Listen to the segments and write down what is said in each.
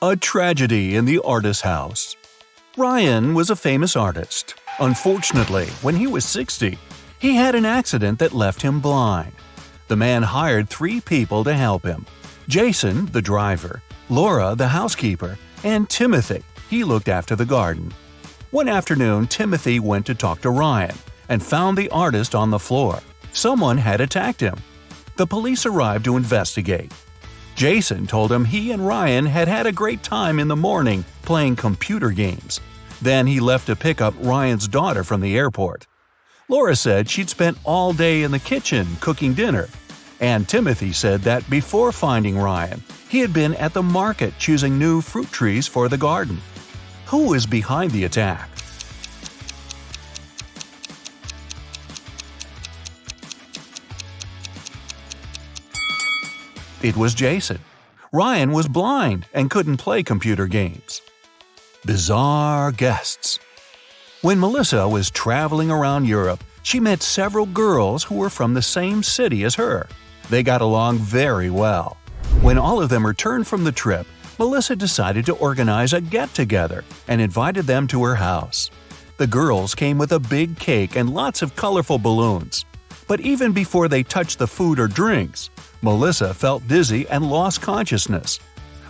A tragedy in the artist's house. Ryan was a famous artist. Unfortunately, when he was 60, he had an accident that left him blind. The man hired 3 people to help him: Jason, the driver, Laura, the housekeeper, and Timothy. He looked after the garden. One afternoon, Timothy went to talk to Ryan and found the artist on the floor. Someone had attacked him. The police arrived to investigate. Jason told him he and Ryan had had a great time in the morning playing computer games. Then he left to pick up Ryan's daughter from the airport. Laura said she'd spent all day in the kitchen cooking dinner. And Timothy said that before finding Ryan, he had been at the market choosing new fruit trees for the garden. Who is behind the attack? It was Jason. Ryan was blind and couldn't play computer games. Bizarre guests. When Melissa was traveling around Europe, she met several girls who were from the same city as her. They got along very well. When all of them returned from the trip, Melissa decided to organize a get-together and invited them to her house. The girls came with a big cake and lots of colorful balloons. But even before they touched the food or drinks, Melissa felt dizzy and lost consciousness.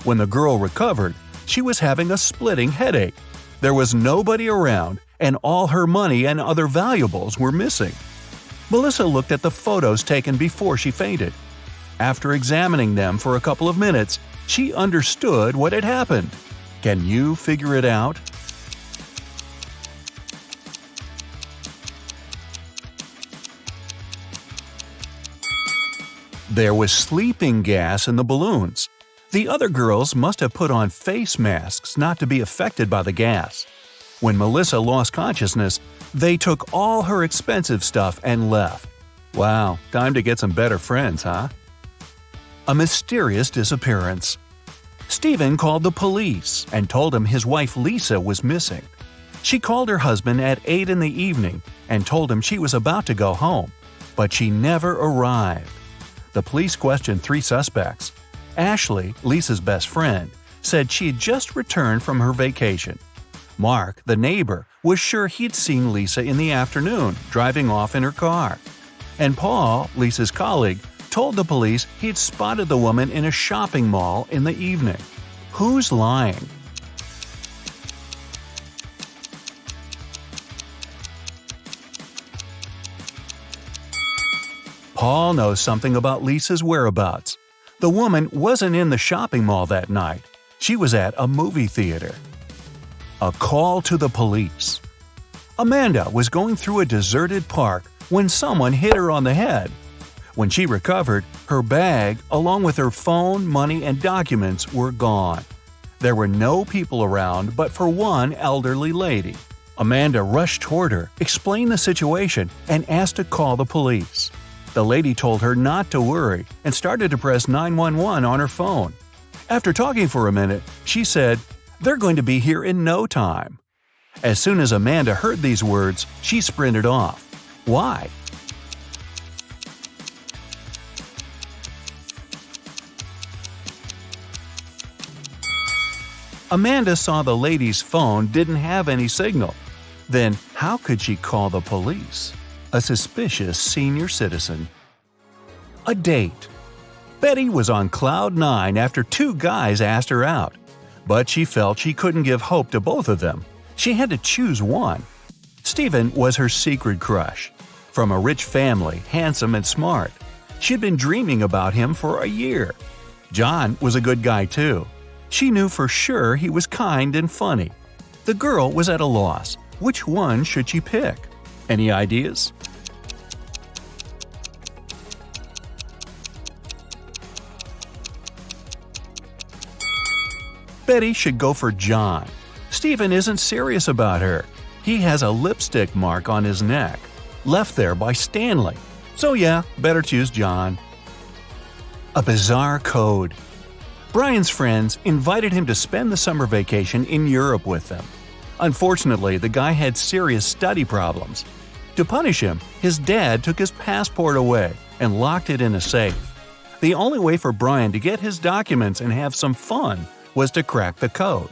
When the girl recovered, she was having a splitting headache. There was nobody around, and all her money and other valuables were missing. Melissa looked at the photos taken before she fainted. After examining them for a couple of minutes, she understood what had happened. Can you figure it out? There was sleeping gas in the balloons. The other girls must have put on face masks not to be affected by the gas. When Melissa lost consciousness, they took all her expensive stuff and left. Wow, time to get some better friends, huh? A mysterious disappearance. Stephen called the police and told him his wife Lisa was missing. She called her husband at 8 in the evening and told him she was about to go home, but she never arrived. The police questioned 3 suspects. Ashley, Lisa's best friend, said she had just returned from her vacation. Mark, the neighbor, was sure he'd seen Lisa in the afternoon, driving off in her car. And Paul, Lisa's colleague, told the police he'd spotted the woman in a shopping mall in the evening. Who's lying? Paul knows something about Lisa's whereabouts. The woman wasn't in the shopping mall that night. She was at a movie theater. A call to the police. Amanda was going through a deserted park when someone hit her on the head. When she recovered, her bag, along with her phone, money, and documents, were gone. There were no people around but for one elderly lady. Amanda rushed toward her, explained the situation, and asked to call the police. The lady told her not to worry and started to press 911 on her phone. After talking for a minute, she said, "They're going to be here in no time." As soon as Amanda heard these words, she sprinted off. Why? Amanda saw the lady's phone didn't have any signal. Then how could she call the police? A suspicious senior citizen. A date. Betty was on cloud 9 after 2 guys asked her out. But she felt she couldn't give hope to both of them. She had to choose one. Stephen was her secret crush. From a rich family, handsome and smart. She'd been dreaming about him for a year. John was a good guy too. She knew for sure he was kind and funny. The girl was at a loss. Which one should she pick? Any ideas? Betty should go for John. Stephen isn't serious about her. He has a lipstick mark on his neck, left there by Stanley. So yeah, better choose John. A bizarre code. Brian's friends invited him to spend the summer vacation in Europe with them. Unfortunately, the guy had serious study problems. To punish him, his dad took his passport away and locked it in a safe. The only way for Brian to get his documents and have some fun was to crack the code.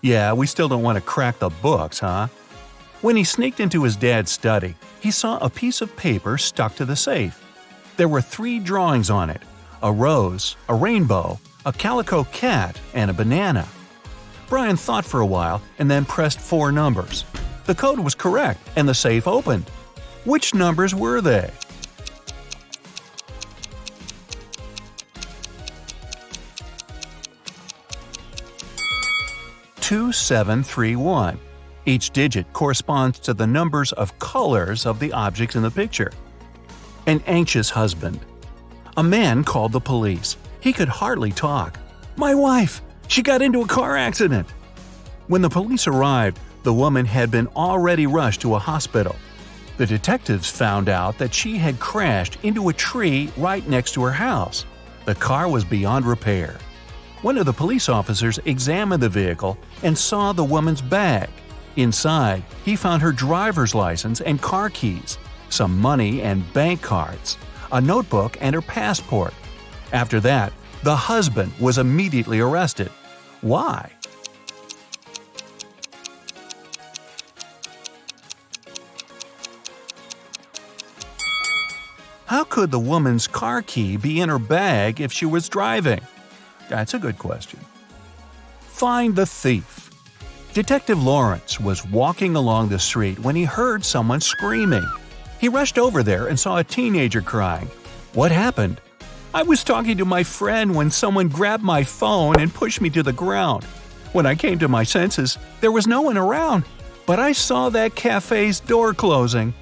Yeah, we still don't want to crack the books, huh? When he sneaked into his dad's study, he saw a piece of paper stuck to the safe. There were 3 drawings on it: a rose, a rainbow, a calico cat, and a banana. Brian thought for a while and then pressed 4 numbers. The code was correct and the safe opened. Which numbers were they? (2731). Each digit corresponds to the numbers of colors of the objects in the picture. An anxious husband. A man called the police. He could hardly talk. "My wife! She got into a car accident!" When the police arrived, the woman had been already rushed to a hospital. The detectives found out that she had crashed into a tree right next to her house. The car was beyond repair. One of the police officers examined the vehicle and saw the woman's bag. Inside, he found her driver's license and car keys, some money and bank cards, a notebook and her passport. After that, the husband was immediately arrested. Why? How could the woman's car key be in her bag if she was driving? That's a good question. Find the thief. Detective Lawrence was walking along the street when he heard someone screaming. He rushed over there and saw a teenager crying. What happened? "I was talking to my friend when someone grabbed my phone and pushed me to the ground. When I came to my senses, there was no one around, but I saw that cafe's door closing."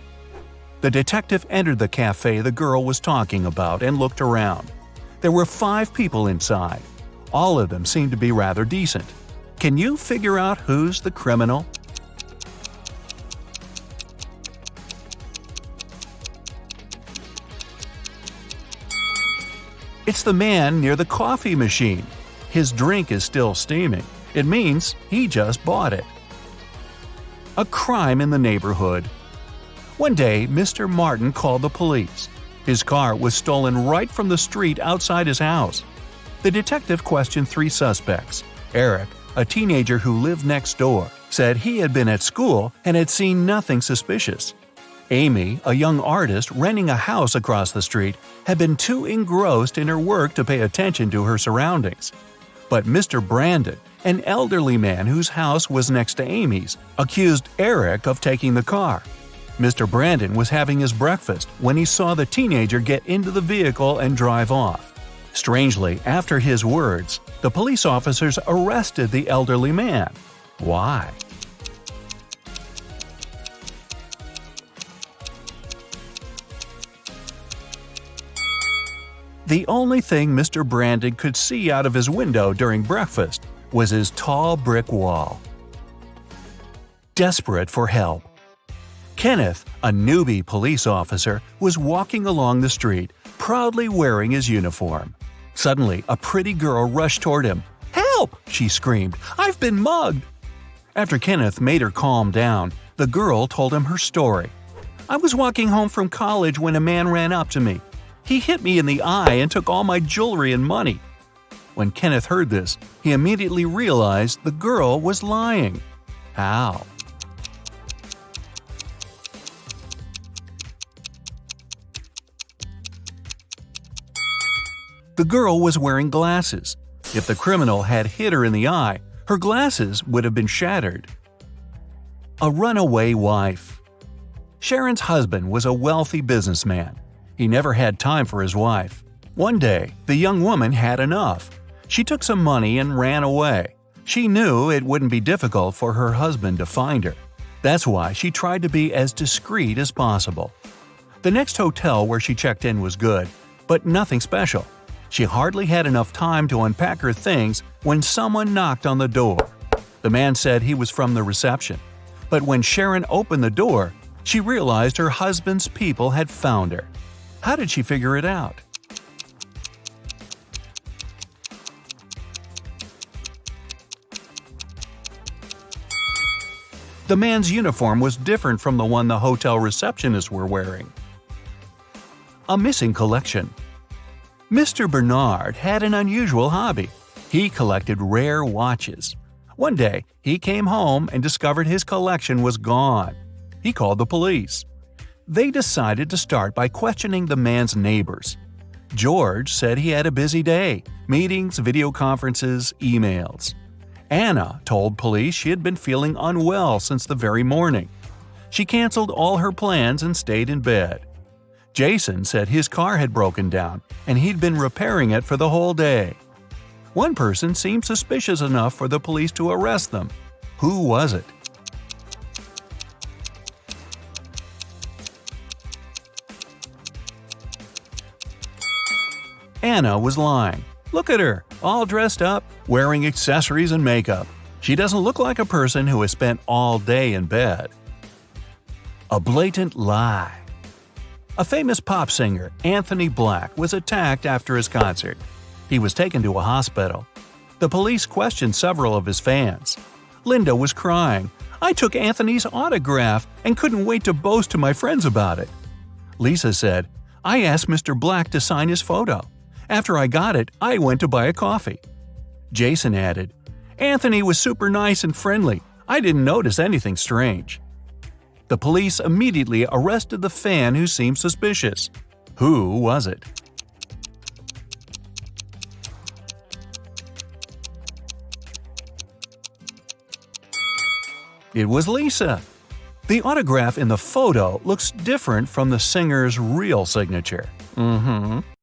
The detective entered the cafe the girl was talking about and looked around. There were 5 people inside. All of them seemed to be rather decent. Can you figure out who's the criminal? It's the man near the coffee machine. His drink is still steaming. It means he just bought it. A crime in the neighborhood. One day, Mr. Martin called the police. His car was stolen right from the street outside his house. The detective questioned 3 suspects. Eric, a teenager who lived next door, said he had been at school and had seen nothing suspicious. Amy, a young artist renting a house across the street, had been too engrossed in her work to pay attention to her surroundings. But Mr. Brandon, an elderly man whose house was next to Amy's, accused Eric of taking the car. Mr. Brandon was having his breakfast when he saw the teenager get into the vehicle and drive off. Strangely, after his words, the police officers arrested the elderly man. Why? The only thing Mr. Brandon could see out of his window during breakfast was his tall brick wall. Desperate for help. Kenneth, a newbie police officer, was walking along the street, proudly wearing his uniform. Suddenly, a pretty girl rushed toward him. "Help!" she screamed. "I've been mugged!" After Kenneth made her calm down, the girl told him her story. "I was walking home from college when a man ran up to me. He hit me in the eye and took all my jewelry and money." When Kenneth heard this, he immediately realized the girl was lying. How? The girl was wearing glasses. If the criminal had hit her in the eye, her glasses would have been shattered. A runaway wife. Sharon's husband was a wealthy businessman. He never had time for his wife. One day, the young woman had enough. She took some money and ran away. She knew it wouldn't be difficult for her husband to find her. That's why she tried to be as discreet as possible. The next hotel where she checked in was good, but nothing special. She hardly had enough time to unpack her things when someone knocked on the door. The man said he was from the reception. But when Sharon opened the door, she realized her husband's people had found her. How did she figure it out? The man's uniform was different from the one the hotel receptionists were wearing. A missing collection. Mr. Bernard had an unusual hobby. He collected rare watches. One day, he came home and discovered his collection was gone. He called the police. They decided to start by questioning the man's neighbors. George said he had a busy day – meetings, video conferences, emails. Anna told police she had been feeling unwell since the very morning. She canceled all her plans and stayed in bed. Jason said his car had broken down and he'd been repairing it for the whole day. One person seemed suspicious enough for the police to arrest them. Who was it? Anna was lying. Look at her, all dressed up, wearing accessories and makeup. She doesn't look like a person who has spent all day in bed. A blatant lie. A famous pop singer, Anthony Black, was attacked after his concert. He was taken to a hospital. The police questioned several of his fans. Linda was crying. "I took Anthony's autograph and couldn't wait to boast to my friends about it." Lisa said, "I asked Mr. Black to sign his photo. After I got it, I went to buy a coffee." Jason added, "Anthony was super nice and friendly. I didn't notice anything strange." The police immediately arrested the fan who seemed suspicious. Who was it? It was Lisa. The autograph in the photo looks different from the singer's real signature.